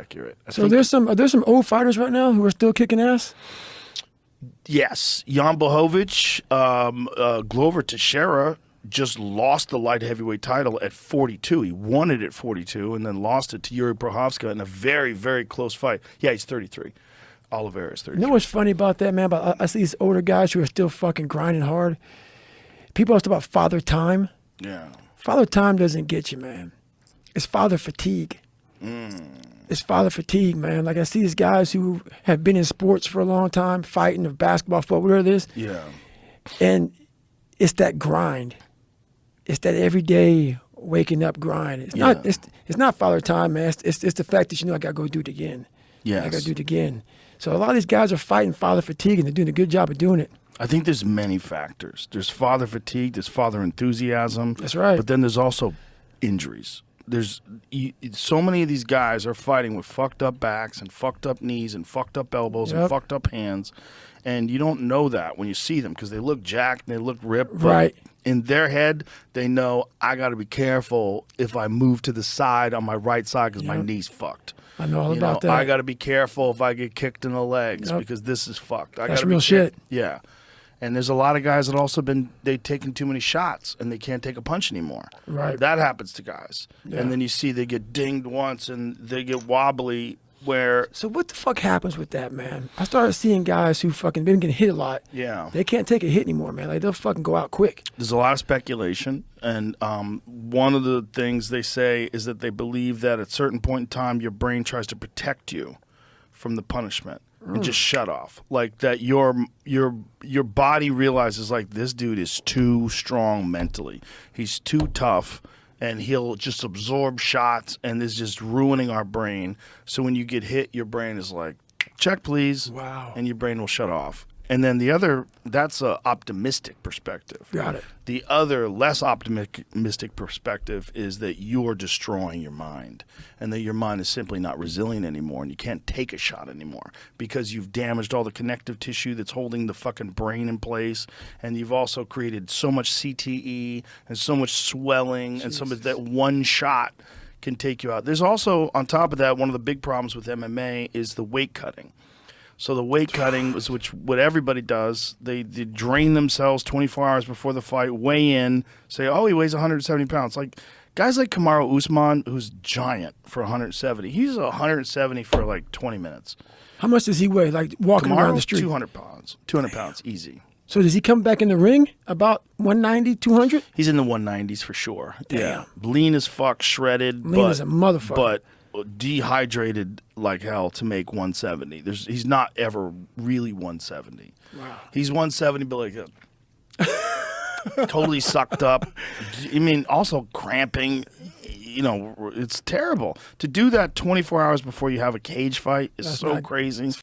accurate. So there's some old fighters right now who are still kicking ass? Yes. Jan Blachowicz, Glover Teixeira just lost the light heavyweight title at 42. He won it at 42 and then lost it to Yuri Prochazka in a very, very close fight. Yeah, he's 33. Oliveira is 33. You know what's funny about that, man? I see these older guys who are still fucking grinding hard. People talk about father time. Yeah. Father time doesn't get you, man. It's father fatigue. It's father fatigue, man. Like I see these guys who have been in sports for a long time, fighting, of basketball, football, whatever it is. Yeah. And it's that grind. It's that everyday waking up grind. It's not father time, man. It's the fact that I gotta go do it again. Yes. I gotta do it again. So a lot of these guys are fighting father fatigue, and they're doing a good job of doing it. I think there's many factors. There's father fatigue, there's father enthusiasm. That's right. But then there's also injuries. There's so mmany of these guys are fighting with fucked up backs and fucked up knees and fucked up elbows and fucked up hands. And you don't know that when you see them because they look jacked and they look ripped. Right. In their head, they know I got to be careful if I move to the side on my right side because my knee's fucked. I know all about that. I got to be careful if I get kicked in the legs because this is fucked. That's real shit. Yeah. And there's a lot of guys that also they've taken too many shots and they can't take a punch anymore. Right. That happens to guys. Yeah. And then you see they get dinged once and they get wobbly where. So what the fuck happens with that, man? I started seeing guys who fucking been getting hit a lot. Yeah. They can't take a hit anymore, man. Like they'll fucking go out quick. There's a lot of speculation. And one of the things they say is that they believe that at a certain point in time, your brain tries to protect you from the punishment. And just shut off. Like that your body realizes like this dude is too strong mentally. He's too tough and he'll just absorb shots and is just ruining our brain. So when you get hit, your brain is like, check please. Wow. And your brain will shut off. And then that's an optimistic perspective. Got it. The other less optimistic perspective is that you're destroying your mind and that your mind is simply not resilient anymore and you can't take a shot anymore because you've damaged all the connective tissue that's holding the fucking brain in place and you've also created so much CTE and so much swelling and so much that one shot can take you out. There's also, on top of that, one of the big problems with MMA is the weight cutting. So the weight cutting is what everybody does. They drain themselves 24 hours before the fight, weigh in, say, oh, he weighs 170 pounds. Like guys like Kamaru Usman, who's giant for 170. He's 170 for like 20 minutes. How much does he weigh? Like walking around the street? 200 pounds. 200 pounds, easy. So does he come back in the ring about 190, 200? He's in the 190s for sure. Damn. Yeah. Lean as fuck, shredded. Lean as a motherfucker. But dehydrated like hell to make 170. He's not ever really 170. Wow. He's 170, but like totally sucked up. I mean, also cramping. It's terrible to do that 24 hours before you have a cage fight. Is so crazy.